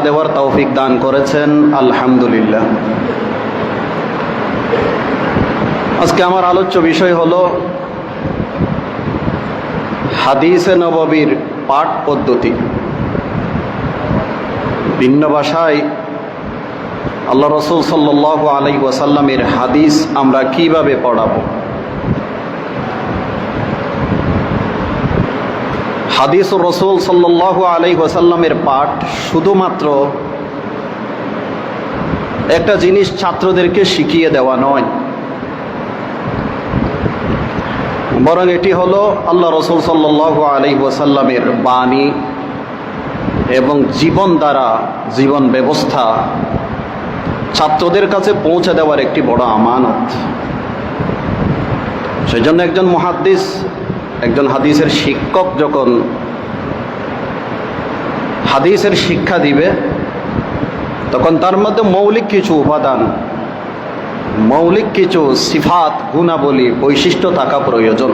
দেওয়ার তৌফিক দান করেছেন, আলহামদুলিল্লাহ। আজকে আমার আলোচ্য বিষয় হলো হাদিসে নববীর পাঠ পদ্ধতি। ভিন্ন ভাষায় আল্লাহ রসুল সাল্লাল্লাহু আলাইহি ওয়াসাল্লামের হাদিস আমরা কিভাবে পড়াবো। হাদিস রসুল সাল্লাল্লাহু আলাইহি ওয়াসাল্লামের পাঠ শুধুমাত্র একটা জিনিস ছাত্রদেরকে শিখিয়ে দেওয়া নয়, বরং এটি হলো আল্লাহ রসুল সাল্লাল্লাহু আলাইহি ওয়াসাল্লামের বাণী এবং জীবন দ্বারা জীবন ব্যবস্থা ছাত্রদের কাছে পৌঁছে দেওয়ার একটি বড় আমানত। সেই জন্য একজন মুহাদ্দিস, একজন হাদিসের শিক্ষক যখন হাদিসের শিক্ষা দিবে তখন তার মধ্যে মৌলিক কিছু উপাদান, মৌলিক কিছু সিফাত, গুণাবলী, বৈশিষ্ট্য থাকা প্রয়োজন।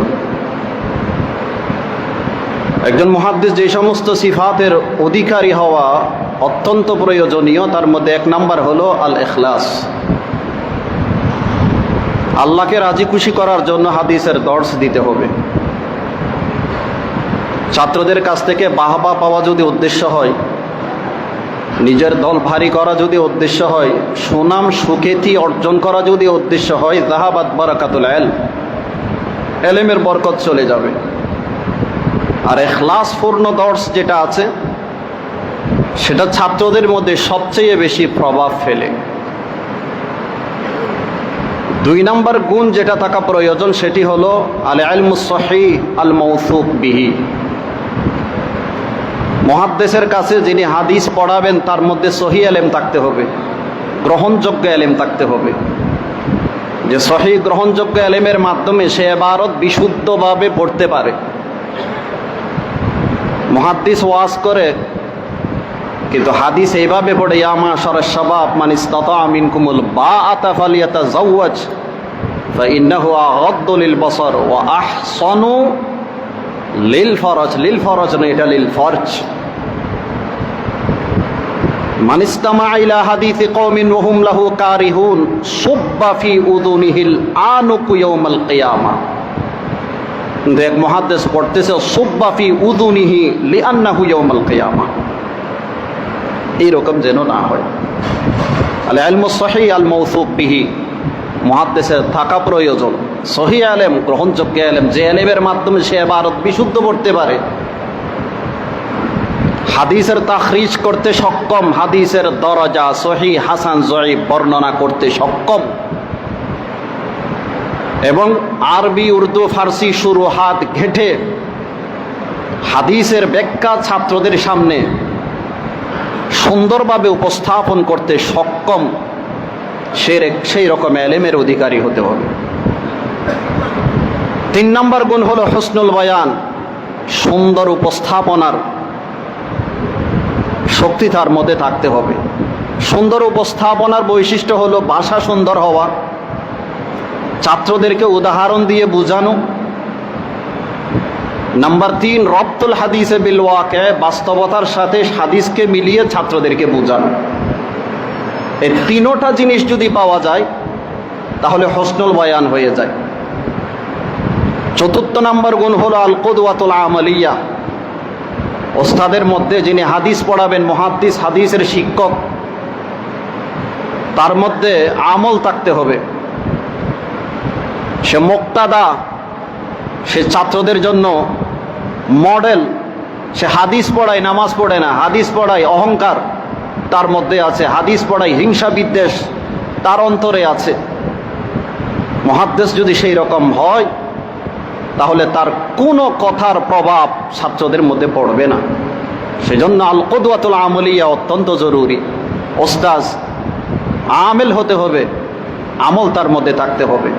একজন মুহাদ্দিস যে সমস্ত সিফাতের অধিকারী হওয়া অত্যন্ত প্রয়োজনীয়, তার মধ্যে এক নাম্বার হলো আল ইখলাস। আল্লাহকে রাজি খুশি করার জন্য হাদিসের দর্স দিতে হবে। ছাত্রদের কাছ থেকে বাহবা পাওয়া যদি উদ্দেশ্য হয়, নিজের দল ভারী করা যদি উদ্দেশ্য হয়, সুনাম সুখ্যাতি অর্জন করা যদি উদ্দেশ্য হয়, যাহাবাত বারাকাতুল ইলম, ইলমের বরকত চলে যাবে। আর ইখলাস পূর্ণ দর্স যেটা আছে সেটা ছাত্রদের মধ্যে সবচেয়ে বেশি প্রভাব ফেলে। দুই নাম্বার গুণ যেটা থাকা প্রয়োজন সেটি হলো আল ইলমুস সহিহ আল মাউসুক বিহি। মুহাদ্দিসের কাছে যিনি হাদিস পড়াবেন তার মধ্যে সহিহ ইলম থাকতে হবে, গ্রহণযোগ্য ইলম থাকতে হবে, যে সহিহ গ্রহণযোগ্য ইলমের মাধ্যমে সে ইবারত বিশুদ্ধভাবে পড়তে পারে। মুহাদ্দিস ওয়াজ করে কিন্তু হাদিস এইভাবে পড়ে, ইয়া মাশারাশ শাবাব মান ইসতাতা মিনকুমুল বাআতা ফালিয়াতাযাওয়াজ ফাইন্নাহু আগাদ্দু লিল বসর ওয়া আহসানু লিল ফরজ। লিল ফরজ না, এটা লিল ফরজ। মান ইসতামা ইলা হাদিসি কওমিন ওয়া হুম লাহু কারিহুন সুব্বা ফি উযুনিহিল আনুকু ইয়াউমাল কিয়ামা। এক মুহাদ্দিস পড়তেছে সুব্বা ফি উযুনিহি লিআন্নাহু ইয়াউমাল কিয়ামা। এইরকম যেন না হয়। আল ইলমুস সহিহ আল মাউসুক বিহি মুহাদ্দিসের থাকা প্রয়োজন। সহিহ ইলম, গ্রহণযোগ্য ইলম, যে ইলমের মাধ্যমে সে ইবারত বিশুদ্ধ পড়তে পারে, হাদিসের তাখরিজ করতে সক্ষম, হাদিসের দরজা সহিহ হাসান জয়ীফ বর্ণনা করতে সক্ষম, এবং আরবি উর্দু ফার্সি শুরুহাত ঘেঁটে হাদিসের ব্যাখ্যা ছাত্রদের সামনে সুন্দরভাবে উপস্থাপন করতে সক্ষম, সেই রকম ইলমের অধিকারী হতে হবে। তিন নম্বর গুণ হলো হুসনুল বয়ান, সুন্দর উপস্থাপনার শক্তি তার মধ্যে থাকতে হবে। সুন্দর উপস্থাপনার বৈশিষ্ট্য হলো ভাষা সুন্দর হওয়া, ছাত্রদেরকে উদাহরণ দিয়ে বোঝানো। নাম্বার তিন, রব্তুল হাদিসে বিল ওয়াকে, বাস্তবতার সাথে হাদিসকে মিলিয়ে ছাত্রদেরকে বোঝানো। এই তিনোটা জিনিস যদি পাওয়া যায় তাহলে হুসনুল বয়ান হয়ে যায়। চতুর্থ নাম্বার গুণ হলো আল কুদওয়াতুল আমালিয়া। ওস্তাদের মধ্যে যিনি হাদিস পড়াবেন, মুহাদ্দিস, হাদিসের শিক্ষক, তার মধ্যে আমল থাকতে হবে। সে মুক্তাদা, সে ছাত্রদের জন্য মডেল। সে হাদিস পড়ায়, নামাজ পড়ে না। হাদিস পড়ায় অহংকার তার মধ্যে আছে, হাদিস পড়ায় হিংসা বিদ্বেষ তার অন্তরে আছে। মুহাদ্দিস যদি সেই রকম হয় তাহলে তার কোনো কথার প্রভাব ছাত্রদের মধ্যে পড়বে না। সেজন্য আল কুদওয়াতুল আমলিয়া অত্যন্ত জরুরি। ওস্তাদ আমেল হতে হবে, আমল তার মধ্যে থাকতে হবে।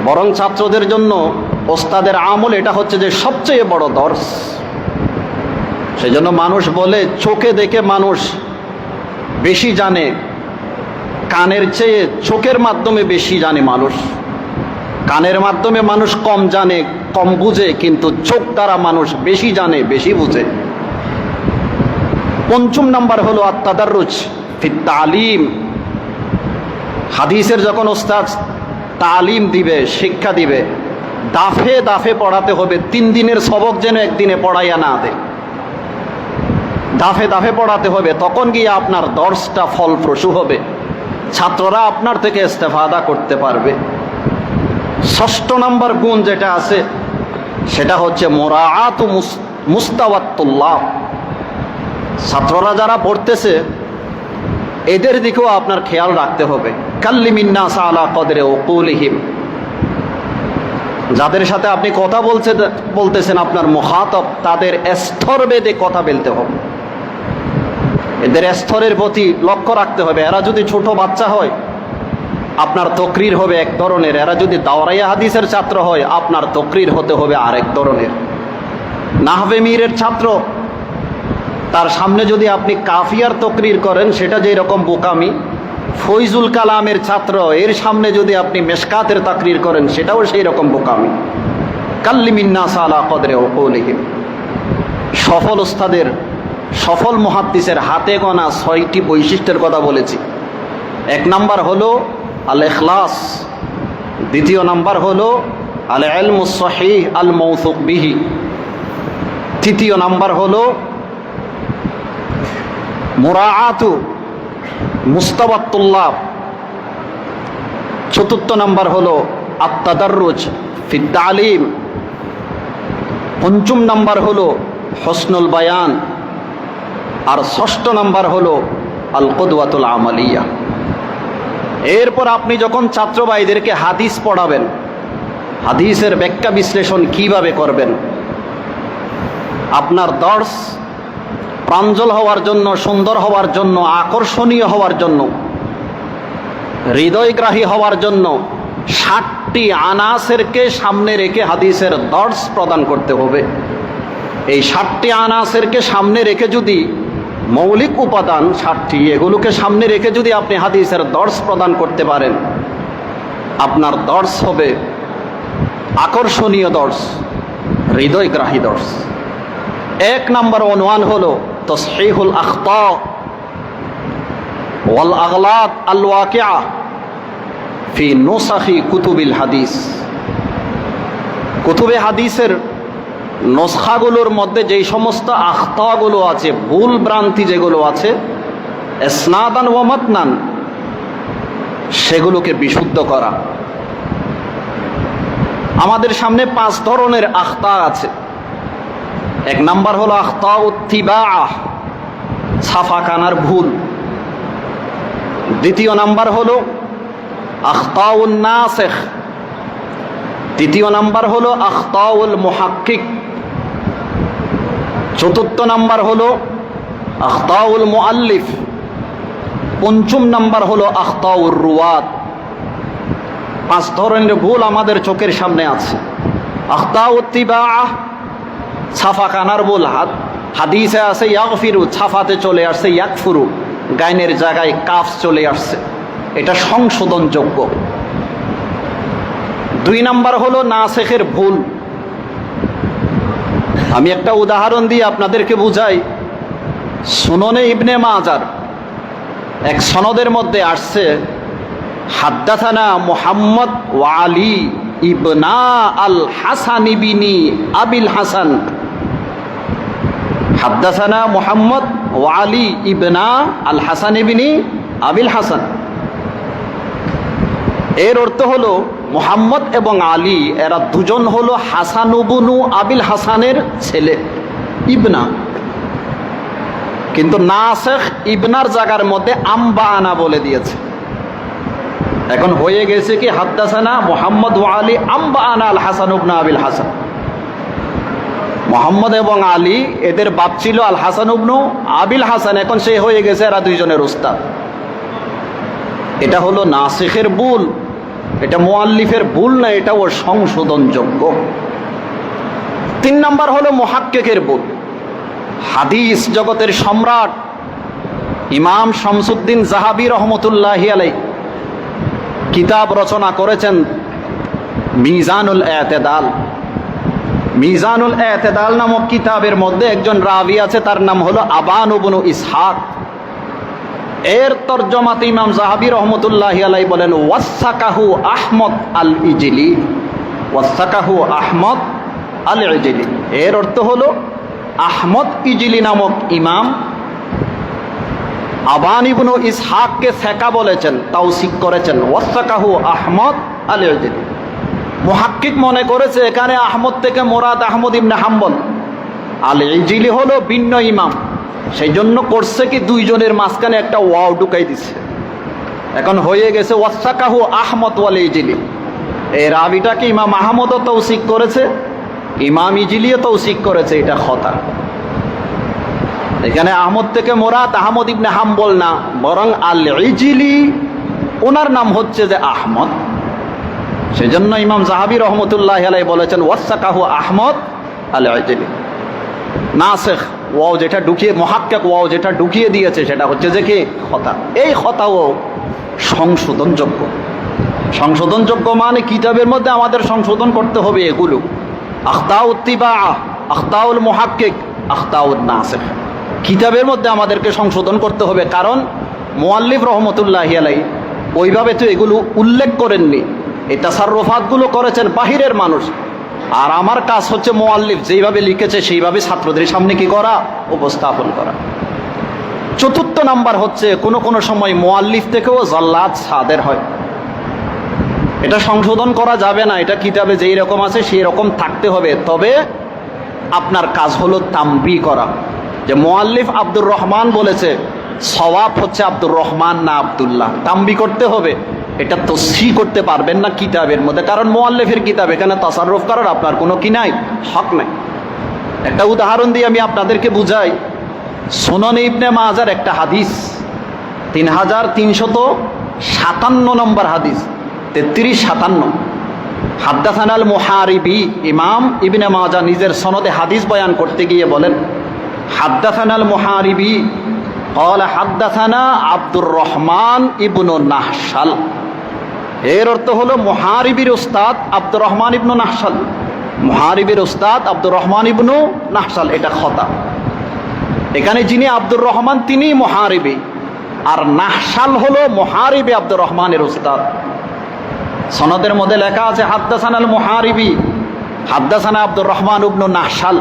বরং ছাত্রদের জন্য ওস্তাদের আমল এটা হচ্ছে যে সবচেয়ে বড় দর্স। সেজন্য মানুষ বলে চোখে দেখে মানুষ বেশি জানে, কানের চেয়ে চোখের মাধ্যমে বেশি জানে মানুষ। কানের মাধ্যমে মানুষ কম জানে, কম বুঝে, কিন্তু চোখ দ্বারা মানুষ বেশি জানে, বেশি বুঝে। পঞ্চম নাম্বার হলো আত-তাদাররুজ ফিত তালিম। হাদিসের যখন ওস্তাদ তালিম দিবে, শিক্ষা দিবে, দাফে দাফে পড়াতে হবে। 3 দিনের সবক যেন একদিনে পড়াইয়া না দেয়, দাফে দাফে পড়াতে হবে। তখন গিয়ে আপনার দর্শটা ফলপ্রসূ হবে, ছাত্ররা আপনার থেকে ইস্তেফাদা করতে পারবে। ষষ্ঠ নাম্বার গুণ যেটা আছে সেটা হচ্ছে মুরাআতু মুস্তাওয়াতুল্লাহ। ছাত্ররা যারা পড়তেছে এদের দিকেও আপনার খেয়াল রাখতে হবে। কাল্লিমিন নাস আলা কদরে উকুলিহিম, যাদের সাথে আপনি কথা বলতেছেন আপনার মুখাতব, তাদের স্তর ভেদে কথা বলতে হবে, এদের স্তরের প্রতি লক্ষ্য রাখতে হবে। এরা যদি ছোট বাচ্চা হয় আপনার তকরির হবে এক ধরনের, এরা যদি দাওরাইয়া হাদিসের ছাত্র হয় আপনার তকরির হতে হবে আরেক ধরনের। নাহবে মীরের ছাত্র, তার সামনে যদি আপনি কাফিয়ার তকরির করেন সেটা যেই রকম বোকামি, ফৈজুল কালামের ছাত্র এর সামনে যদি আপনি মেশকাতের তাকরির করেন সেটাও সেই রকম বোকামি। কাল্লিমিন নাস আলা কদরে উকুলিহিম। সফল ওস্তাদের, সফল মুহাদ্দিসের হাতে গোনা 6টি বৈশিষ্ট্যের কথা বলেছি। 1 নাম্বার হলো আল ইখলাস, 2 নাম্বার হলো আল ইলমুস সহিহ আল মৌসুক বিহি, 3 নাম্বার হলো মুরাআতু মুস্তাওয়াতুল্লাহ, 4 নাম্বার হলো আত-তাদাররুজ ফিত তালিম, 5 নাম্বার হলো হুসনুল বায়ান, আর 6 নাম্বার হলো আল কুদওয়াতুল আমালিয়া। এরপর আপনি যখন ছাত্র ভাইদেরকে হাদিস পড়াবেন, হাদিসের ব্যাখ্যা বিশ্লেষণ কিভাবে করবেন, আপনার দর্শ প্রাঞ্জল হওয়ার জন্য, সুন্দর হওয়ার জন্য, আকর্ষণীয় হওয়ার জন্য, হৃদয়গ্রাহী হওয়ার জন্য 60টি আনাসেরকে সামনে রেখে হাদিসের দর্শ প্রদান করতে হবে। এই 60টি আনাসেরকে সামনে রেখে যদি, মৌলিক উপাদান 60টি, এগুলোকে সামনে রেখে যদি আপনি হাদিসের দর্শ প্রদান করতে পারেন, আপনার দর্শ হবে আকর্ষণীয় দর্শ, হৃদয়গ্রাহী দর্শ। 1 নাম্বার অনুমান হলো তাসহিহুল আখতা ওয়াল আগলাত আল ওয়াকিআ ফি নুসাখি কুতুবিল হাদিস। কুতুবে হাদিসের নসখাগুলোর মধ্যে যেই সমস্ত আখতাগুলো আছে, ভুল ভ্রান্তি যেগুলো আছে, ইসনাদান ওয়া মাতনান, সেগুলোকে বিশুদ্ধ করা। আমাদের সামনে 5 ধরনের আখতা আছে। 1 নাম্বার হলো আখতা উত্তিবাআ, ছাফাখানার ভুল। 2 নাম্বার হলো আখতাউন নাসিখ। 3 নাম্বার হলো আখতাউল মুহাক্কিক। 4 নাম্বার হলো আখতাউল মুআল্লিফ। 5 নাম্বার হলো আখতাউর রুয়াত। 5 ধরনের ভুল আমাদের চোখের সামনে আছে। আখতাউ ইত্তিবাআ, ছাফাখানার ভুল। হাদিসে আছে ইয়াগফিরু, ছাফাতে চলে আসছে ইয়াকফুরু, গাইনের জায়গায় কাফ চলে আসছে, এটা সংশোধনযোগ্য। 2 নাম্বার হলো নাসিখের ভুল। আমি একটা উদাহরণ দিয়ে আপনাদেরকে বুঝাই। সুননে ইবনে মাজার এক সনদের মধ্যে আসছে হাদ্দাথানা মুহাম্মদ ওয়া আলী ইবনা আল হাসান ইবনি আবিল হাসান। হাদ্দাথানা মুহাম্মদ ওয়া আলী ইবনা আল হাসান ইবনি আবিল হাসান। এর অর্থ হলো মুহাম্মদ এবং আলী এরা দুজন হলো হাসান ইবনু আবিল হাসানের ছেলে, ইবনা। কিন্তু নাসিখ ইবনার জায়গার মধ্যে আম্বানা বলে দিয়েছে। এখন হয়ে গেছে কি হাদ্দাসানা মুহাম্মদ ওয়া আলী আম্বানা আল হাসান ইবনু আবিল হাসান। মুহাম্মদ এবং আলী এদের বাপ ছিল আল হাসান ইবনু আবিল হাসান, এখন সে হয়ে গেছে এরা দুইজনের উস্তাদ। এটা হলো নাসিখের ভুল, এটা মুআল্লিফের ভুল না, এটা ওর সংশোধনযোগ্য। 3 নাম্বার হলো মুহাক্কিকের ভুল। হাদিস জগতের সম্রাট ইমাম শামসুদ্দিন যাহাবী রহমতুল্লাহি আলাইহি কিতাব রচনা করেছেন মিজানুল ইতিদাল। মিজানুল এতেদাল নামক কিতাবের মধ্যে একজন রাবি আছে, তার নাম হলো আবান ইবনে ইসহাক। এর তরজমাতে ইমাম যাহাবী রহমতুল্লাহি আলাইহি বলেন ওয়াসাকাহু আহমদ আল ইজলি, ওয়াসাকাহু আহমদ আল ইজলি। এর অর্থ হলো আহমদ ইজলি নামক ইমাম আবান ইবনে ইসহাককে সেকা বলেছেন, তাওসিক করেছেন। ওয়াসাকাহু আহমদ আল ইজলি। মুহাক্কিক মনে করেছে এখানে আহমদ থেকে মোরাদ আহমদ ইবনে হাম্বল, আল ইজলি হলো ভিন্ন ইমাম। সেই জন্য করছে কি, দুইজনের মাঝখানে একটা ওয়াও ঢুকাই দিছে, এখন হয়ে গেছে ওয়াসাকাহু আহমদ ওয়াল ইজলি। এই রাবিটাকে ইমাম আহমদও তৌসিক করেছে, ইমাম ইজলিও তৌসিক করেছে, এটা খতা। এখানে আহমদ থেকে মোরাদ আহমদ ইবনে হাম্বল না, বরং আল ইজলি, ওনার নাম হচ্ছে যে আহমদ। সেজন্য ইমাম যাহাবী রহমতুল্লাহি আলাইহি বলেছেন ওয়াসাকাহু আহমদ আল ইজলি। নাসিখ ওয়াও যেটা ঢুকিয়ে, মুহাক্কিক ওয়াও যেটা ঢুকিয়ে দিয়েছে সেটা হচ্ছে যে কি, খতা। এই খতাও সংশোধনযোগ্য। সংশোধনযোগ্য মানে কিতাবের মধ্যে আমাদের সংশোধন করতে হবে এগুলো। আখতাউত তিবা, আখতাউল মুহাক্কিক, আখতাউন নাসিখ, কিতাবের মধ্যে আমাদেরকে সংশোধন করতে হবে। কারণ মুআল্লিফ রহমতুল্লাহি আলাইহি ওইভাবে তো এগুলো উল্লেখ করেননি, এই তাসাররুফাতগুলো করেছেন বাহিরের মানুষ। আর আমার কাজ হচ্ছে মুআল্লিফ যেইভাবে লিখেছে সেইভাবে ছাত্রদের সামনে কি করা, উপস্থাপন করা। চতুর্থ নাম্বার হচ্ছে কোনো কোনো সময় মুআল্লিফ থেকেও জাল্লাত সাদের হয়, এটা সংশোধন করা যাবে না, এটা কিতাবে যেই রকম আছে সেই রকম থাকতে হবে। তবে আপনার কাজ হলো তামবি করা, যে মুআল্লিফ আব্দুর রহমান বলেছে, সওয়াব হচ্ছে আব্দুর রহমান না আব্দুল্লাহ, তামবি করতে হবে। এটা তসহিহ করতে পারবেন না কিতাবের মধ্যে, কারণ মুআল্লিফের কিতাব, এখানে তাসাররুফ করার আপনার কোনো কি নাই, হক নাই। একটা উদাহরণ দিয়ে আমি আপনাদেরকে বুঝাই। সুনান ইবনে মাজার একটা হাদিস, 3357 নম্বর হাদিস, 3357। হাদ্দাসানাল মুহারিবি, ইমাম ইবনে মাজাহ নিজের সনদে হাদিস বয়ান করতে গিয়ে বলেন হাদ্দাসানাল মুহারিবি ক্বালা হাদ্দাসানা আব্দুর রহমান ইবনু নাহশাল। এর অর্থ হলো মুহারিবির উস্তাদ আব্দুর রহমান ইবনু নাহশাল, মুহারিবির উস্তাদ আব্দুর রহমান ইবনু নাহশাল, এটা খতা। এখানে যিনি আব্দুর রহমান তিনি মুহারিবি, আর নাহশাল হলো মুহারিবি আব্দুর রহমানের উস্তাদ। সনদের মধ্যে লেখা আছে হাদ্দাসানাল মুহারিবি হাদ্দাসানা আব্দুর রহমান ইবনু নাহশাল।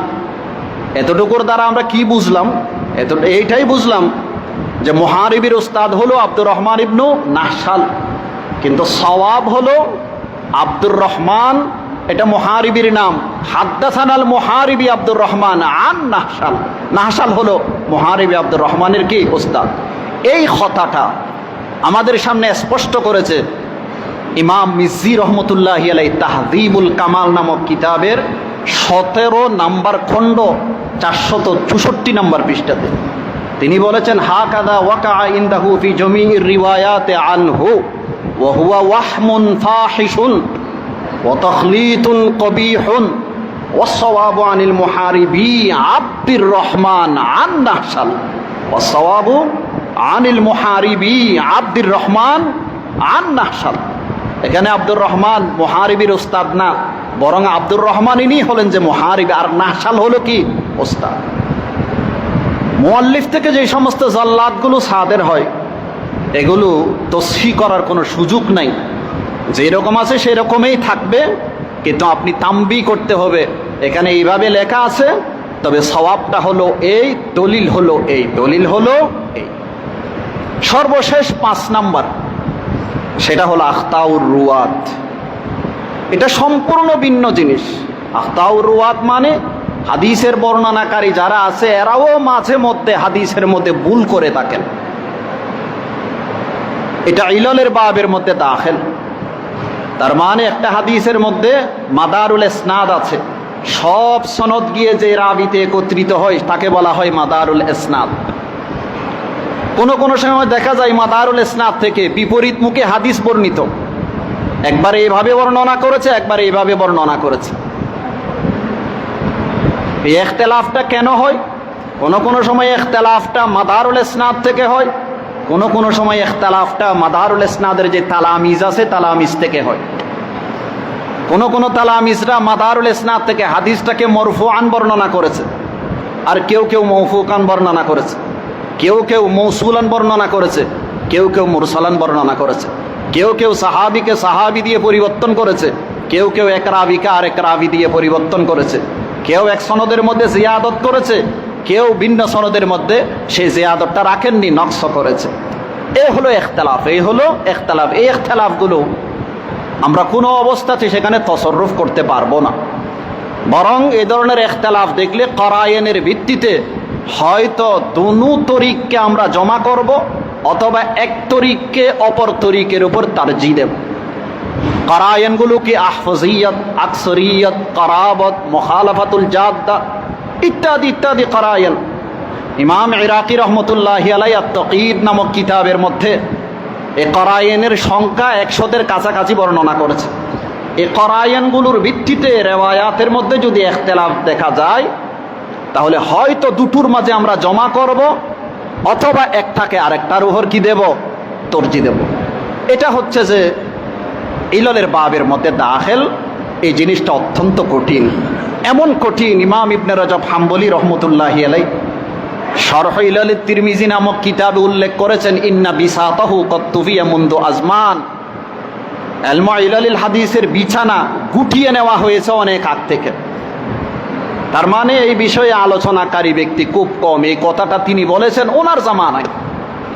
এতটুকুর দ্বারা আমরা কি বুঝলাম? এইটাই বুঝলাম যে মুহারিবির উস্তাদ হলো আব্দুর রহমান ইবনু নাহশাল, কিন্তু সওয়াব হলো আব্দুর রহমান, এটা মুহারিবির নাম। হাদ্দাসানাল মুহারিবি আব্দুর রহমান আন নাহশাল, নাহশাল হলো মুহারিবি আব্দুর রহমানের কি উস্তাদ। এই কথাটা আমাদের সামনে স্পষ্ট করেছে ইমাম মিজি রহমতুল্লাহি আলাইহি তাহযীবুল কামাল নামক কিতাবের 17 নম্বর খণ্ড 464 নম্বর পৃষ্ঠাতে। তিনি বলেছেন হাকাযা ওয়াকা ইনদাহু ফি জামিইর রিওয়ায়াতি আনহু ওয়া হুয়া ওয়াহমুন ফাহিশুন ওয়া তাখলিতুন কবিহুন ওয়াস-সাওয়াবু আনিল মুহারিবি আব্দুর রহমান আন নাহশাল, ওয়াস-সাওয়াবু আনিল মুহারিবি আব্দুর রহমান আন নাহশাল। এখানে আব্দুর রহমান মুহারিবির উস্তাদ না, বরং আব্দুর রহমান ইনি হলেন যে মুহারিবি, আর নাহশাল হলো কি উস্তাদ। মুআল্লিফ থেকে যে সমস্ত জাল্লাতগুলো সাদের হয় এগুলো তসহিহ করার কোনো সুযোগ নাই, যেরকম আছে সেরকমই থাকবে, কিন্তু আপনি তামবি করতে হবে এখানে এইভাবে লেখা আছে, তবে সওয়াবটা হলো এই, দলিল হলো এই, দলিল হলো এই। সর্বশেষ 5 নাম্বার, সেটা হলো আখতাউর রুয়াত। এটা সম্পূর্ণ ভিন্ন জিনিস। আখতাউর রুয়াত মানে হাদিসের বর্ণনাকারী যারা আছে এরাও মাঝে মধ্যে হাদিসের মধ্যে ভুল করে থাকেন, এটা ইলালের বাবের মধ্যে দাখিল। তার মানে একটা হাদিসের মধ্যে মাদারুল ইসনাদ আছে, সব সনদ গিয়ে যে রাবিতে একত্রিত হয় তাকে বলা হয় মাদারুল ইসনাদ। কোনো সময় দেখা যায় মাদারুল ইসনাদ থেকে বিপরীত মুখে হাদিস বর্ণিত, একবার এইভাবে বর্ণনা করেছে, একবার এইভাবে বর্ণনা করেছে। এই ইখতিলাফটা কেন হয়? কোনো সময় ইখতিলাফটা মাদারুল ইসনাদ থেকে হয়, কোনো সময় ইখতিলাফটা মাদারুল ইসনাদের যে তালামিজ আছে তালামিজ থেকে হয়। কোন তালামিজরা মাদারুল ইসনাদ থেকে হাদিসটাকে মরফুআন বর্ণনা করেছে, আর কেউ কেউ মওকুফান বর্ণনা করেছে, কেউ কেউ মৌসুলান বর্ণনা করেছে, কেউ কেউ মুরসালান বর্ণনা করেছে, কেউ কেউ সাহাবিকে সাহাবি দিয়ে পরিবর্তন করেছে, কেউ কেউ এক রাবিকে আরেক রাবি দিয়ে পরিবর্তন করেছে, কেউ এক সনদের মধ্যে জিয়াদত করেছে, কেউ ভিন্ন সনদের মধ্যে সেই জিয়াদতটা রাখেননি, নকশ করেছে। এ হলো ইখতিলাফ, এই হলো ইখতিলাফ। এই ইখতিলাফগুলো আমরা কোনো অবস্থাতে সেখানে তসররুফ করতে পারবো না। বরং এই ধরনের ইখতিলাফ দেখলে করায়েনের ভিত্তিতে হয়তো দুনু তরিককে আমরা জমা করব, অথবা এক তরিককে অপর তরিকের উপর তারজিহ দেব। করায়েনগুলো কি আহফাজিয়ত, আকসরিয়ত, করাবত, মুখালাফাতুল জাদ্দা ইত্যাদি ইত্যাদি করায়েন। ইমাম ইরাকি রহমতুল্লাহি আলাইহি আত-তাকীদ নামক কিতাবের মধ্যে এই করায়েনের সংখ্যা 100-এর কাছাকাছি বর্ণনা করেছে। এই করায়েনগুলোর ভিত্তিতে রেওয়ায়াতের মধ্যে যদি ইখতিলাফ দেখা যায়, তাহলে হয়তো দুটোর মাঝে আমরা জমা করব, অথবা একটাকে আরেকটার উপর কি দেব, তরজি দেব। এটা হচ্ছে যে ইললের বাবের মধ্যে দাখিল। এই জিনিসটা অত্যন্ত কঠিন, এমন কঠিন ইমাম ইবনে রজব হাম্বলি রহমতুল্লাহি আলাইহি শরহ ইলাল তিরমিজি নামক কিতাবে উল্লেখ করেছেন, ইন্না বিসাতাহু কদ তুফিয়া মুনদু আজমান। ইলমু ইলালিল হাদিসের বিছানা গুটিয়ে নেওয়া হয়েছে অনেক আগ থেকে। তার মানে এই বিষয়ে আলোচনাকারী ব্যক্তি খুব কম। এই কথাটা তিনি বলেছেন ওনার জামানায়,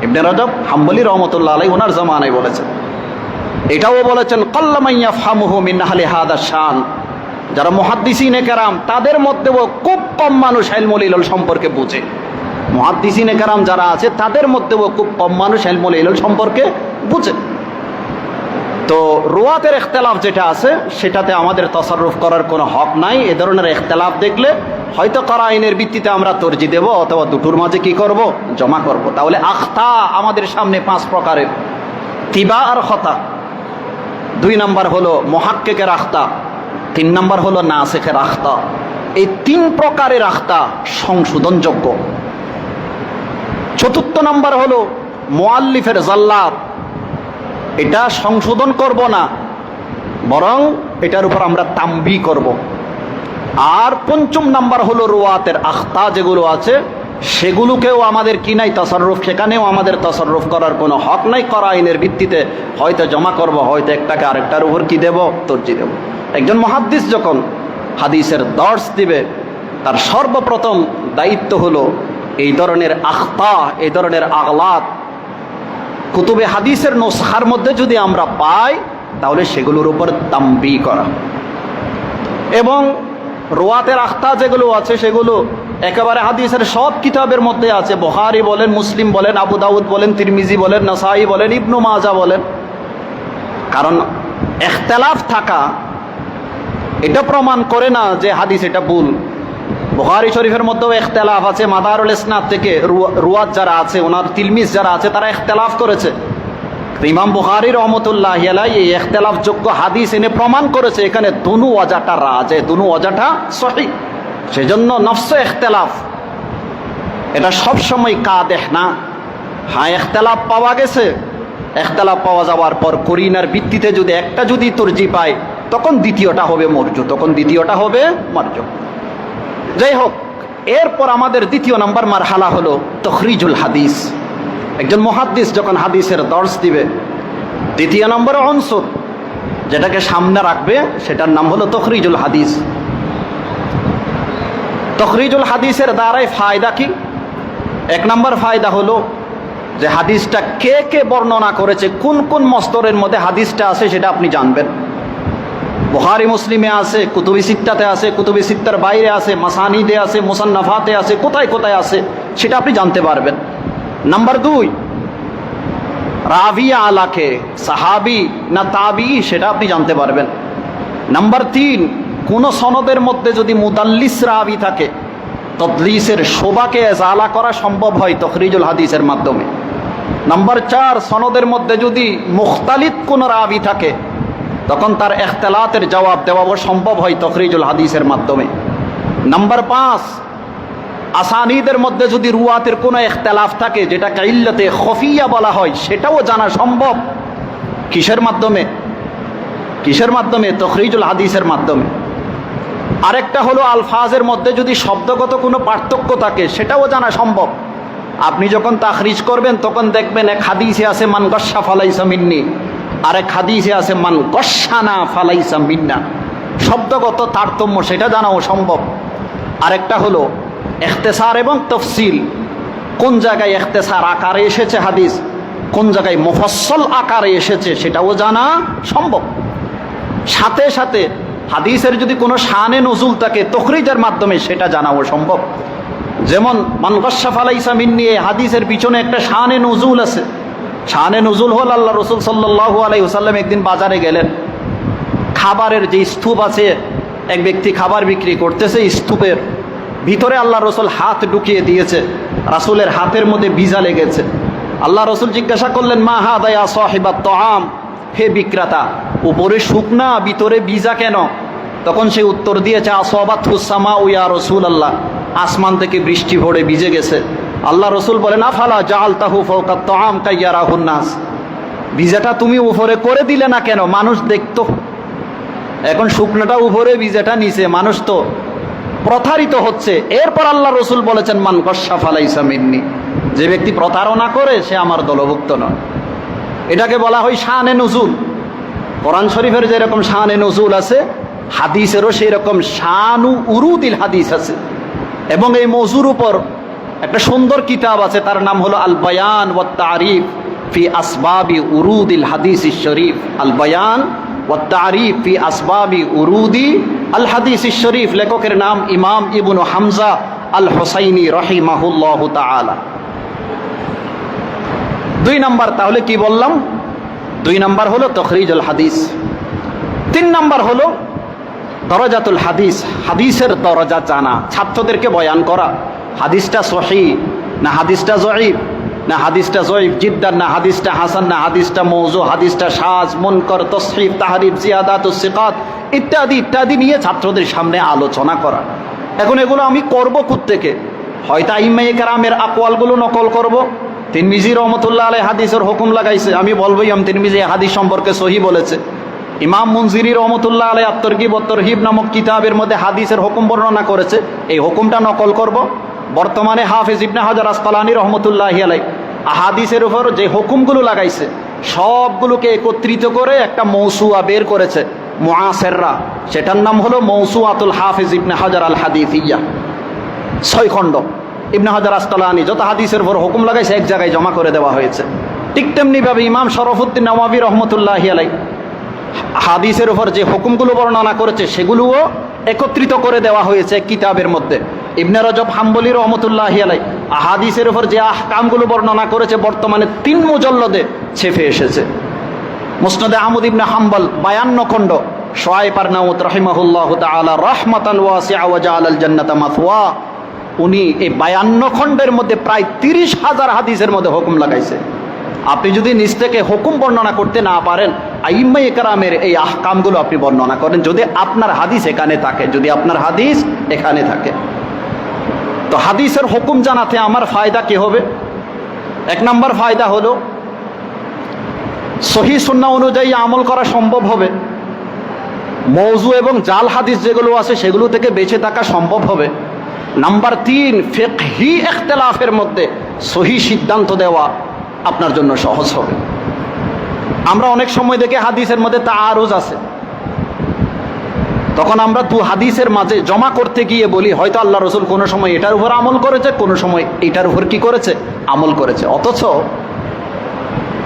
ইবনে রজব হাম্বলি রহমতুল্লাহ আলাইহি ওনার জামানায় বলেছেন। এটাও বলেছেন কাল্লামা ইয়াফহামুহু মিন আহলি হাদা শান, যারা মুহাদ্দিসিনে কেরাম তাদের মধ্যেও খুব কম মানুষ ইলমুল ইলাল সম্পর্কে বুঝে। মুহাদ্দিসিনে কেরাম যারা আছে তাদের মধ্যেও খুব কম মানুষ ইলমুল ইলাল সম্পর্কে বুঝে। তো রুয়াতের ইখতিলাফ যেটা আছে সেটাতে আমাদের তাসাররুফ করার কোনো হক নাই। এ ধরনের ইখতিলাফ দেখলে হয়তো করাইনের ভিত্তিতে আমরা তরজি দেব, অথবা দুটোর মাঝে কি করব, জমা করব। তাহলে আখতা আমাদের সামনে 5 প্রকারের, তিবা আর খতা। 2 নাম্বার হলো মুহাক্কিকের আখতা, 3 নাম্বার হলো নাসিখের আখতা। এই 3 প্রকারের আখতা সংশোধনযোগ্য। 4র্থ নাম্বার হলো মুআল্লিফের জাল্লাত, এটা সংশোধন করব না, বরং এটার উপর আমরা তামবি করব। আর 5ম নাম্বার হলো রুয়াতের আখতা যেগুলো আছে সেগুলোকেও আমাদের কি নাই, তাসাররুফ, সেখানেও আমাদের তাসাররুফ করার কোনো হক নাই। করাইনের ভিত্তিতে হয়তো জমা করব, হয়তো একটাকে আরেকটার উপর কি দেব, তরজি দেব। একজন মুহাদ্দিস যখন হাদিসের দর্স দিবে, তার সর্বপ্রথম দায়িত্ব হলো এই ধরনের আখতা, এই ধরনের আগলাত কুতুবে হাদিসের নুসখার মধ্যে যদি আমরা পাই, তাহলে সেগুলোর উপর তামবি করা। এবং রুয়াতের আখতা যেগুলো আছে সেগুলো একেবারে হাদিসের সব কিতাবের মধ্যে আছে। বুখারী বলেন, মুসলিম বলেন, আবু দাউদ বলেন, তিরমিজি বলেন, নাসাই বলেন, ইবনু মাজাহ বলেন। কারণ ইখতিলাফ থাকা এটা প্রমাণ করে না যে হাদিস এটা ভুল। বুখারী শরীফের মধ্যেও ইখতিলাফ আছে। মাদারুল ইসনাদ থেকে রুয়াত যারা আছে, ওনার তিলমিজ যারা আছে, তারা ইখতিলাফ করেছে। ইমাম বুখারী রহমতুল্লাহি আলাইহি এই ইখতিলাফযোগ্য হাদিস এনে প্রমাণ করেছে এখানে দুনু ওয়াজাটা রাজে, দুনু ওয়াজাটা সহিহ। সেজন্য নফস ইখতিলাফ এটা সবসময় কাদেহ না। হ্যাঁ, ইখতিলাফ পাওয়া গেছে, ইখতিলাফ পাওয়া যাওয়ার পর করিনার ভিত্তিতে যদি একটা যদি তরজি পায়, তখন দ্বিতীয়টা হবে মরজু, তখন দ্বিতীয়টা হবে মারজু। যাই হোক, এরপর আমাদের 2 নাম্বার মারহালা হলো তখরিজুল হাদিস। একজন মুহাদ্দিস যখন হাদিসের দর্স দিবে, 2 নম্বর অনসর যেটাকে সামনে রাখবে সেটার নাম হলো তখরিজুল হাদিস। তখরিজুল হাদিসের দ্বারাই ফায়দা কি? 1 নম্বর ফায়দা হলো যে হাদিসটা কে কে বর্ণনা করেছে, কোন কোন মস্তরের মধ্যে হাদিসটা আছে সেটা আপনি জানবেন। বুখারী মুসলিমে আছে, কুতুবে সিত্তাতে আছে, কুতুবে সিত্তার বাইরে আছে, মাসানিদে আছে, মুসান্নাফাতে আছে, কোথায় কোথায় আছে সেটা আপনি জানতে পারবেন। নাম্বার 2, রাবি আলাকে সাহাবি না তাবি সেটা আপনি জানতে পারবেন। নাম্বার 3, কোন সনদের মধ্যে যদি মুদাল্লিস রাবি থাকে, তদলিসের শোভাকে জালা করা সম্ভব হয় তখরিজুল হাদিসের মাধ্যমে। নাম্বার 4, সনদের মধ্যে যদি মুখতালিত কোন রাবি থাকে, তখন তার ইখতিলাতের জবাব দেওয়াও সম্ভব হয় তখরিজুল হাদিসের মাধ্যমে। নাম্বার 5, আসানিদের মধ্যে যদি রুয়াতের কোনো ইখতিলাফ থাকে, যেটাকে ইল্লাতে খফিয়া বলা হয়, সেটাও জানা সম্ভব কিসের মাধ্যমে? কিসের মাধ্যমে? তখরিজুল হাদিসের মাধ্যমে। আরেকটা হলো আলফাজের মধ্যে যদি শব্দগত কোনো পার্থক্য থাকে সেটাও জানা সম্ভব। আপনি যখন তাখরিজ করবেন তখন দেখবেন এক হাদিসে আছে মান গস্সা ফালাইসা মিন্নি, আরেক হাদিসে আছে মান গস্সানা ফালাইসা মিন্না। শব্দগত তারতম্য সেটা জানাও সম্ভব। আরেকটা হলো ইখতিসার এবং তফসিল, কোন জায়গায় ইখতিসার আকারে এসেছে হাদিস, কোন জায়গায় মুফাসসাল আকারে এসেছে সেটাও জানা সম্ভব। সাথে সাথে হাদিসের যদি কোনো শানে নজুল থাকে তখরিজের মাধ্যমে সেটা জানাও সম্ভব। যেমন মান গস্সা ফালাইসা মিন্নি, হাদিসের পিছনে একটা শানে নজুল আছে। শানে নজুল হল আল্লাহ রসুল সাল্লাল্লাহু আলাইহি ওয়াসাল্লাম একদিন বাজারে গেলেন, খাবারের যে স্তূপ আছে, এক ব্যক্তি খাবার বিক্রি করতেছে, স্তূপের ভিতরে আল্লাহ রসুল হাত ঢুকিয়ে দিয়েছে, রাসূলের হাতের মধ্যে বিজা লেগেছে। আল্লাহ রসুল জিজ্ঞাসা করলেন মা হাদা ইয়া সাহিবাত তাআম, হে বিক্রেতা, উপরে শুকনা ভিতরে বিজা কেন? তখন সে উত্তর দিয়েছে আসাবাতুস সামাউ ইয়া রাসূলুল্লাহ, আসমান থেকে বৃষ্টি পড়ে ভিজে গেছে। আল্লাহ রসুল বলেন আফালা জাআলতাহু ফাওকাত তাআম কাইয়ারাহুন নাস, ভিজাটা তুমি উপরে করে দিলে না কেন, মানুষ দেখতো। এখন শুকনাটা উপরে ভিজাটা নিচে, মানুষ তো প্রতারিত হচ্ছে। এরপর আল্লাহ রসুল বলেছেন মান গস্সা ফালাইসা মিন্নি, যে ব্যক্তি প্রতারণা করে সে আমার দলভুক্ত নয়। এটাকে বলা হয় শানে নজুল। কোরআন শরীফের যেরকম শানে নজুল আছে, হাদিসেরও সেই রকম শানু উরুদিল হাদিস আছে। এবং এই মৌজুর উপর একটা সুন্দর কিতাব আছে, তার নাম হলো আল বায়ান ওয়াত তারিফ ফি আসবাবি উরুদিল হাদিস শরীফ। আল বায়ান ওয়াত তারিফ ফি আসবাবি উরুদি আল হাদিস শরীফ, লেখকের নাম ইমাম ইবনু হামজা আল হুসাইনি রাহিমাহুল্লাহু তাআলা। 2 নাম্বার তাহলে কি বললাম? 2 নাম্বার হলো তখরিজুল হাদিস। 3 নাম্বার হলো দরজাতুল হাদিস, হাদিসের দরজা জানা, ছাত্রদেরকে বয়ান করা। হাদিসটা সহিহ না হাদিসটা জয়ীফ, না হাদিসটা জয়ীফ জিদ্দান, না হাদিসটা হাসান, না হাদিসটা মওযু, হাদিসটা শায, মুনকার, তসহিহ, তাহরিফ, জিয়াদাতুস সিকাত ইত্যাদি ইত্যাদি নিয়ে ছাত্রদের সামনে আলোচনা করা। এখন এগুলো আমি করব কোত্থেকে? হয়তো আইম্মায়ে কেরামের আকওয়ালগুলো নকল করব। তিরমিজি রহমতুল্লাহ আলাইহি হাদিসের হুকুম লাগাইছে, আমি বলবো ইমাম তিরমিজি হাদিস সম্পর্কে সহিহ বলেছে। ইমাম মুনজিরি রহমতুল্লাহ আলাইহি আত-তারগিব ওয়াত তারহিব নামক কিতাবের মধ্যে হাদিসের হুকুম বর্ণনা করেছে, এই হুকুমটা নকল করব। বর্তমানে হাফেজ ইবনে হাজার আসকালানী রহমতুল্লাহি আলাইহি হাদিসের উপর যে হুকুমগুলো লাগাইছে সবগুলোকে একত্রিত করে একটা মৌসুয়া বের করেছে মুআসিররা, সেটার নাম হলো মৌসুয়াতুল হাফেজ ইবনে হাজার আল হাদিসিয়া। 6 খণ্ড ইবনে হাজার আসকালানী যত হাদিসের উপর হুকুম লাগাইছে এক জায়গায় জমা করে দেওয়া হয়েছে। ঠিক তেমনিভাবে ইমাম শরফুদ্দিন নওয়াবী রহমতুল্লাহি আলাইহি হাদিসের উপর যে হুকুমগুলো বর্ণনা করেছে সেগুলোও একত্রিত করে দেওয়া হয়েছে কিতাবের মধ্যে। ইবনে রজব হাম্বলী রহমতুল্লাহি আলাইহি হাদিসের উপর যে আহকামগুলো বর্ণনা করেছে বর্তমানে 3 মুজল্লদে ছেপে এসেছে। মুসনাদে আহমদ ইবনে হাম্বল 52 খণ্ড, শুআইব আরনাউত রাহিমাহুল্লাহু তাআলা রাহমাতান ওয়াসিআ ওয়া জাআলাল জান্নাতা মাথওয়া, উনি এই 52 খণ্ডের মধ্যে প্রায় 30,000 হাদিসের মধ্যে হুকুম লাগাইছে। আপনি যদি নিজ থেকে হুকুম বর্ণনা করতে না পারেন, আইম্মায়ে কেরামের এই আহকামগুলো আপনি বর্ণনা করেন, যদি আপনার হাদিস এখানে থাকে, যদি আপনার হাদিস এখানে থাকে। তো হাদিসের হুকুম জানাতে আমার ফায়দা কি হবে? 1 নম্বর ফায়দা হলো সহিহ সুন্নাহ অনুযায়ী আমল করা সম্ভব হবে। মওযু এবং জাল হাদিস যেগুলো আছে সেগুলো থেকে বেঁচে থাকা সম্ভব হবে। নাম্বার 3, ফিকহি ইখতিলাফের মধ্যে সহিহ সিদ্ধান্ত দেওয়া আপনার জন্য সহজ হবে। আমরা অনেক সময় দেখে হাদিসের মধ্যে তাআরুজ আছে, তখন আমরা 2 হাদিসের মাঝে জমা করতে গিয়ে বলি হয়তো আল্লাহ রসুল কোনো সময় এটার উপর আমল করেছে, কোনো সময় এটার উপর কি করেছে, আমল করেছে। অথচ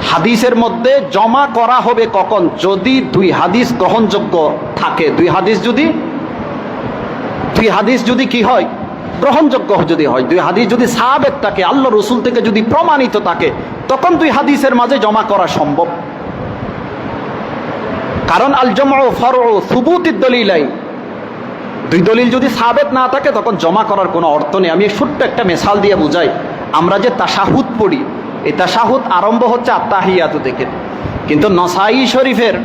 হাদিসের মধ্যে জমা করা হবে কখন? যদি 2 হাদিস গ্রহণযোগ্য থাকে। 2 হাদিস যদি কি হয়, গ্রহণযোগ্য যদি হয়, 2 হাদিস যদি সাহাবেত থাকে, আল্লাহ রসুল থেকে যদি প্রমাণিত থাকে, তখন 2 হাদিসের মাঝে জমা করা সম্ভব। কারণ আল জামউ ফারউ সুবুতিদ দলিলাইন, 2 দলিল যদি সাবেত না থাকে তখন জমা করার কোনো অর্থ নেই। আমি ছোট্ট একটা মিসাল দিয়ে বুঝাই। আমরা যে তাশাহুদ পড়ি, এই তাশাহুদ আরম্ভ হচ্ছে আত্তাহিয়াতু থেকে, কিন্তু নসাঈ শরীফের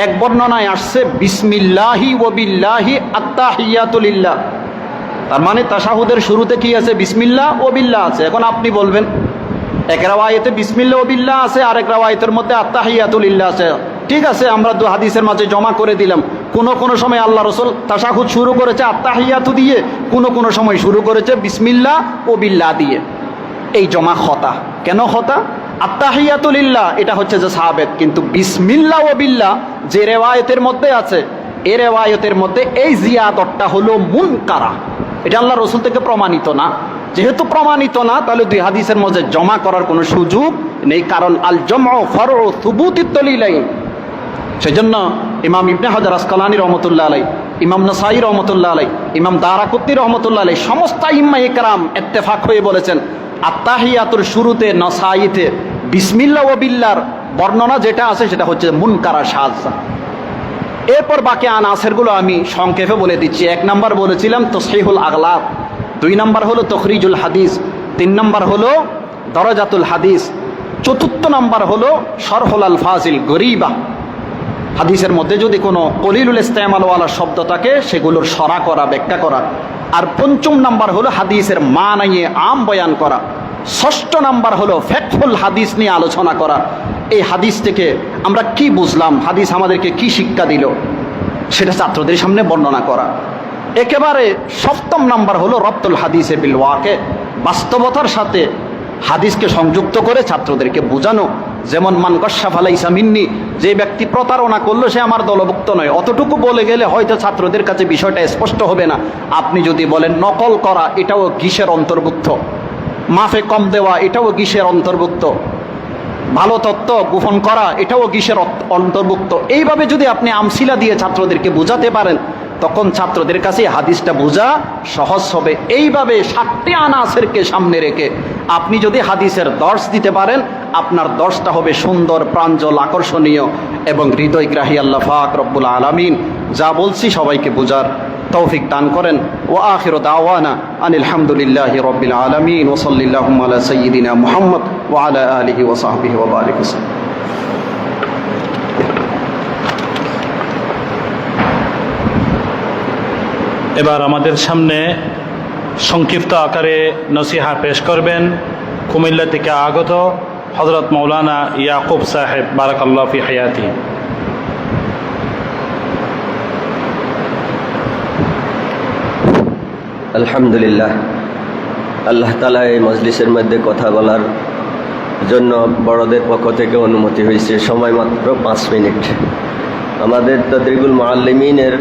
এক বর্ণনায় আসছে বিসমিল্লাহি ওয়া বিল্লাহি আত্তাহিয়াতু লিল্লাহ। তার মানে তাশাহুদের শুরুতে কি আছে? বিসমিল্লাহ ও বিল্লাহ আছে। এখন আপনি বলবেন এক রাওয়ায়েতে বিসমিল্লাহ ও বিল্লাহ আছে, আরেক রাওয়ায়েতের মধ্যে আত্তাহিয়াতু লিল্লাহ আছে। ঠিক আছে, আমরা দু হাদিসের মাঝে জমা করে দিলাম। কোন সময় আল্লাহ রসুল তাশাহুদ শুরু করেছে আত্তাহিয়াতু দিয়ে, কোন সময় শুরু করেছে বিসমিল্লাহ ও বিল্লাহ দিয়ে। এই জমা খতা। কেন খতা? আত্তাহিয়াতু লিল্লাহ এটা হচ্ছে যে সাহাবেত, কিন্তু বিসমিল্লাহ ও বিল্লাহ যে রেওয়ায়েতের মধ্যে আছে, এই রেওয়ায়েতের মধ্যে এই জিয়াদতটা হলো মুনকারা। এটা আল্লাহ রসুল থেকে প্রমাণিত না। যেহেতু প্রমাণিত না, তাহলে দুই হাদিসের মধ্যে জমা করার কোনো সুযোগ নেই, কারণ আল জামউ ফারউ সুবুতিত দলিলাইন। সেজন্য ইমাম ইবনে হাজার আসকালানী রহমতুল্লাহ আলাইহি, ইমাম নাসাঈ রহমতুল্লাহ আলাইহি, ইমাম দারাকুতনি রহমতুল্লাহ আলাইহি সমস্ত ইম্মায়ে ইকরাম ইত্তেফাক হয়ে বলেছেন আত্তাহিয়াতুর শুরুতে নাসাঈতে বিসমিল্লাহ ওয়া বিল্লাহর বর্ণনা যেটা আছে সেটা হচ্ছে মুনকারা শাযযা। এরপর বাকি আনাসেরগুলো আমি সংক্ষেপে বলে দিচ্ছি। 1 নাম্বার বলেছিলাম তাসহিহুল আগলাব, 2 নাম্বার হলো তখরিজুল হাদিস, 3 নাম্বার হলো দরাজাতুল হাদিস, 4র্থ নাম্বার হলো শরহুল আলফাজিল গরিবা। হাদিসের মধ্যে যদি কোনো কলিলুল ইস্তেমালওয়ালা শব্দ থাকে সেগুলোর সরা করা, ব্যাখ্যা করা। আর 5ম নাম্বার হলো হাদিসের মানায়ে আম বয়ান করা। 6ষ্ঠ নাম্বার হলো ফিকহুল হাদিস নিয়ে আলোচনা করা। এই হাদিস থেকে আমরা কি বুঝলাম, হাদিস আমাদেরকে কি শিক্ষা দিল, সেটা ছাত্রদের সামনে বর্ণনা করা। একেবারে 7ম নাম্বার হলো রব্তুল হাদিসে বিল ওয়াকে, বাস্তবতার সাথে হাদিসকে সংযুক্ত করে ছাত্রদেরকে বোঝানো। যেমন মান কাশাফা লাইসা মিন্নি, যে ব্যক্তি প্রতারণা করলো সে আমার দলভুক্ত নয়, অতটুকু বলে গেলে হয়তো ছাত্রদের কাছে বিষয়টা স্পষ্ট হবে না। আপনি যদি বলেন নকল করা, এটাও কিসের অন্তর্ভুক্ত, মাফে কম দেওয়া, এটাও কিসের অন্তর্ভুক্ত, ভালো তত্ত্ব গোপন করা, এটাও কিসের অন্তর্ভুক্ত, এইভাবে যদি আপনি আমসিলা দিয়ে ছাত্রদেরকে বোঝাতে পারেন, তখন ছাত্রদের কাছে হাদিসটা বোঝা সহজ হবে। এইভাবে 7টি আনাসেরকে সামনে রেখে আপনি যদি হাদিসের দর্শ দিতে পারেন, আপনার দর্শটা হবে সুন্দর, প্রাঞ্জল, আকর্ষণীয় এবং হৃদয়গ্রাহী। আল্লাহ পাক রব্বুল আলামিন যা বলছি সবাইকে বোঝার তৌফিক দান করেন। ওয়া আখিরু দাওয়ানা আনিল হামদুলিল্লাহি রাব্বিল আলামিন ওয়া সাল্লাল্লাহু আলা সাইয়্যিদিনা মুহাম্মদ ওয়া আলা আলিহি ওয়া সাহবিহি ওয়া বারিক ওয়াসাল্লাম। এবার আমাদের সামনে সংক্ষিপ্ত আকারে নসিহা পেশ করবেন কুমিল্লা থেকে আগত হযরত মাওলানা ইয়াকুব সাহেব, বারাকাল্লাহু ফি হায়াতি। আলহামদুলিল্লাহ, আল্লাহ তাআলা এই মজলিসের মধ্যে কথা বলার জন্য বড়দের পক্ষ থেকে অনুমতি হয়েছে। সময় মাত্র 5 মিনিট। আমাদের তাদরিবুল মুআল্লিমিনের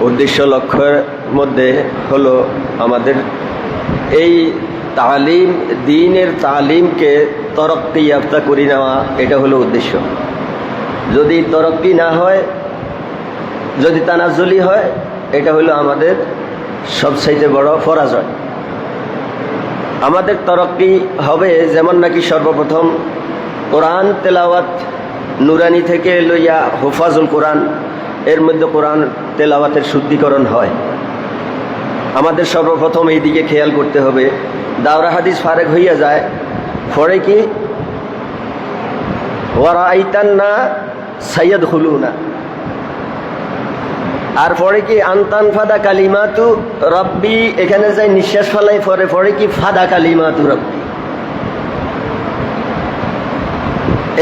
উদ্দেশ্য লক্ষ্যের মধ্যে হলো আমাদের এই তালিম, দ্বীনের তালিমকে তরক্কি ইয়াফতা করে নেওয়া, এটা হলো উদ্দেশ্য। যদি তরক্কি না হয়, যদি তানাজ্জুলি হয়, এটা হলো আমাদের সবচাইতে বড় পরাজয়। আমাদের তরক্কি হবে যেমন নাকি সর্বপ্রথম কোরআন তেলাওয়াত নুরানি থেকে লইয়া হুফাজুল কোরআন, এর মধ্যে কোরআন তেলাওয়াতের শুদ্ধিকরণ হয়। আমাদের সর্বপ্রথম এই দিকে খেয়াল করতে হবে। দাওরা হাদিস ফারেক হইয়া যায়, পরে কি ওয়ারাইতান্না সাইয়াদখুলুনা, আর পরে কি আনতান ফাদা কালিমাতু রব্বি, এখানে যাই নিঃশ্বাস ফেলাই, পরে কি ফাদা কালিমাতু রব্বি।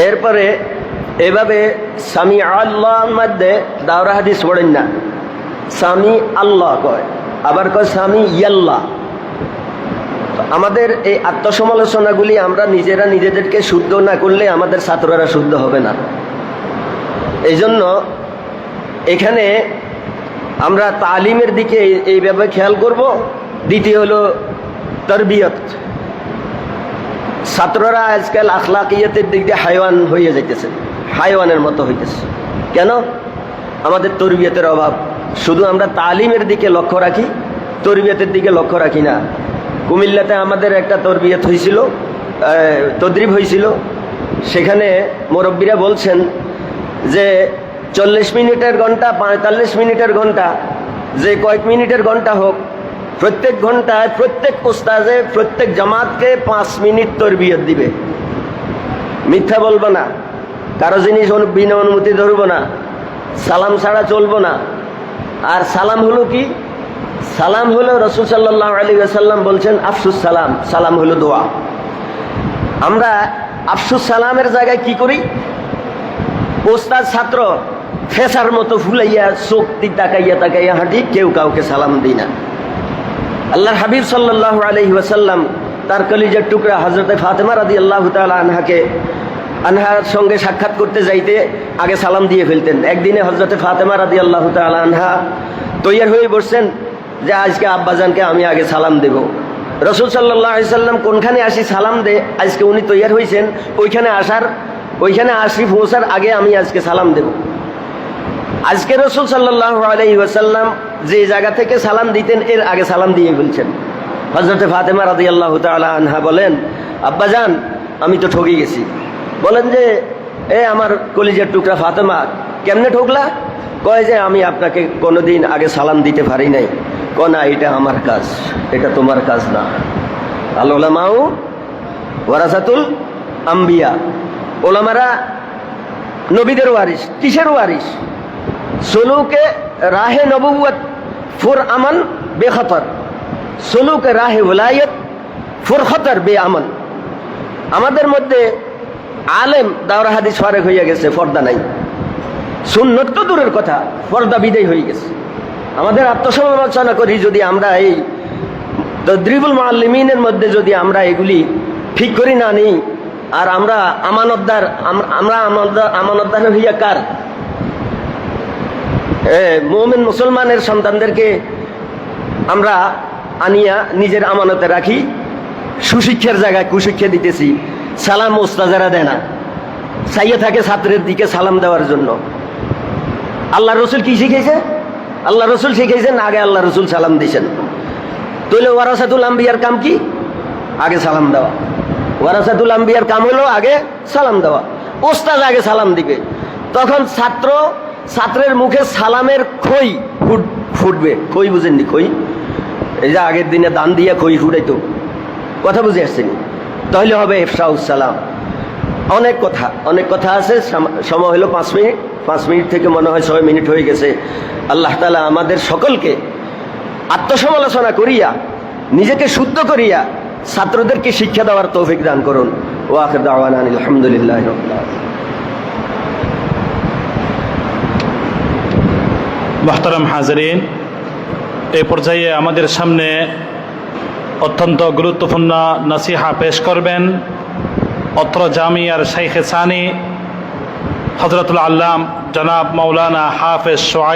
এরপরে এভাবে সামি আল্লাহর মধ্যে দাওরা হাদিস পড়েন না, সামি আল্লাহ কয়, আবার কয় সামি ইয়াল্লাহ। আমাদের এই আত্মসমালোচনাগুলি আমরা নিজেরা নিজেদেরকে শুদ্ধ না করলে আমাদের ছাত্ররা শুদ্ধ হবে না। এই জন্য এখানে আমরা তালিমের দিকে এইভাবে খেয়াল করব। দ্বিতীয় হলো তরবিয়ত। ছাত্ররা আজকাল আখলাকিয়তের দিক দিয়ে হাইওয়ান হয়ে যাইতেছে, হাইওয়ানের মতো হইতেছে। কেন? আমাদের তরবিয়তের অভাব। শুধু আমরা তালিমের দিকে লক্ষ্য রাখি, তরবিয়তের দিকে লক্ষ্য রাখি না। কুমিল্লাতে আমাদের একটা তরবিয়ত হয়েছিল, তদরিব হয়েছিল। সেখানে মুরব্বীরা বলছেন যে 40 মিনিটের ঘন্টা, 45 মিনিটের ঘন্টা, যে কয়েক মিনিটের ঘন্টা হোক, প্রত্যেক ঘন্টায় প্রত্যেক উস্তাদে প্রত্যেক জামাতকে 5 মিনিট তরবিয়ত দিবে। মিথ্যা বলবো না, কারো জিনিস বিনা অনুমতি ধরবো না, সালাম ছাড়া চলবো না। আর সালাম হলো কি? সালাম হলো রাসূল সাল্লাল্লাহু আলাইহি ওয়াসাল্লাম বলছেন আফসুস সালাম, সালাম হলো দোয়া। আমরা আফসুস সালামের জায়গায় কি করি? ওস্তাদ ছাত্র ফেসার মতো ফুলাইয়া চোখ দিক তাকাইয়া হাঁটি, কেউ কাউকে সালাম দিই না। আল্লাহর হাবিব সাল্লাল্লাহু আলাইহি ওয়াসাল্লাম তার কলিজার টুকরা হযরতে ফাতেমা রাদিয়াল্লাহু তাআলা আনহার সঙ্গে সাক্ষাৎ করতে যাইতে আগে সালাম দিয়ে ফেলতেন। একদিনে হযরতে ফাতেমা রাদিয়াল্লাহু তাআলা আনহা তৈয়ার হয়ে বসছেন যে আজকে আব্বাজানকে আমি আগে সালাম দেব। রাসূল সাল্লাল্লাহু আলাইহি সাল্লাম কোনখানে আসি সালাম দে, আজকে উনি তৈয়ার হয়েছেন ওইখানে আসি পৌঁছার আগে আমি আজকে সালাম দেব। আজকে রাসূল সাল্লাল্লাহু আলাইহি ওয়াসাল্লাম যে জায়গা থেকে সালাম দিতেন এর আগে সালাম দিয়ে ফেলছেন। হযরতে ফাতেমা রাদিয়াল্লাহু তাআলা আনহা বলেন, আব্বাজান আমি তো ঠকে গেছি। বলেন যে আমার কলিজার টুকরা ফাতেমা, কেমনে ঠকলা? কয় যে আমি আপনাকে কোনোদিন আগে সালাম দিতে পারি নাই। না, এটা আমার কাজ, এটা তোমার কাজ না। আল উলামাউ ওয়ারাসাতুল আম্বিয়া, ওলামারা নবীদের ওয়ারিস। কিসের ওয়ারিস? সুলুকে রাহে নবুয়ত ফুর আমান বেখতর, সুলুকে রাহে ওলায়ত ফুর খতর বে আমন। আমাদের মধ্যে আলেম দাওরা হাদিস ফারেক হইয়া গেছে, পর্দা নাই। সুন্নত তো দূরের কথা, পর্দা বিদায় হয়ে গেছে। আমাদের আত্মসমালোচনা করি যদি আমরা এই তদরিবুল মুআল্লিমিনের মধ্যে যদি আমরা এগুলি ঠিক করি না নিই, আর আমরা আমানতদার হইয়া কার? মুমিন মুসলমানের সন্তানদেরকে আমরা আনিয়া নিজের আমানতে রাখি, সুশিক্ষার জায়গায় কুশিক্ষা দিতেছি। সালাম ওস্তাদেরা দেয় না, চাইয়ে থাকে ছাত্রের দিকে সালাম দেওয়ার জন্য। আল্লাহ রসুল কি শিখেছে? আল্লাহ রসুল শিখেছেন আগে আল্লাহ রসুল সালাম দিয়েছেন। তাহলে ওয়ারাসাতুল আম্বিয়ার কাম কি? আগে সালাম দেওয়া। ওয়ারাসাতুল আম্বিয়ার কাম হলো আগে সালাম দেওয়া। ওস্তাদ আগে সালাম দিবে, তখন ছাত্রের মুখে সালামের খই ফুটবে। খই বুঝেননি? খই, এই যে আগের দিনে দান দিয়ে খই ফুটাইতো, কথা বুঝে আসছেন? তাহলে হবে ইফশাউস সালাম। অনেক কথা আছে, সময় হলো 5 মিনিট। 5 মিনিট থেকে মনে হয় 6 মিনিট হয়ে গেছে। আল্লাহ তাআলা আমাদের সকলকে আত্মসমালোচনা করিয়া, নিজেকে শুদ্ধ করিয়া ছাত্রদেরকে শিক্ষা দেওয়ার তৌফিক দান করুন। ওয়া আখির দাওয়ানা আলহামদুলিল্লাহি রাব্বিল আলামিন। মুহতারাম হাজরিন, এই পর্যায়ে আমাদের সামনে অত্যন্ত গুরুত্বপূর্ণ নসিহা পেশ করবেন অত্র জামিয়ার শাইখে সানি হযরতুল আল্লাম জনাব মাওলানা হাফেজ শোয়াইব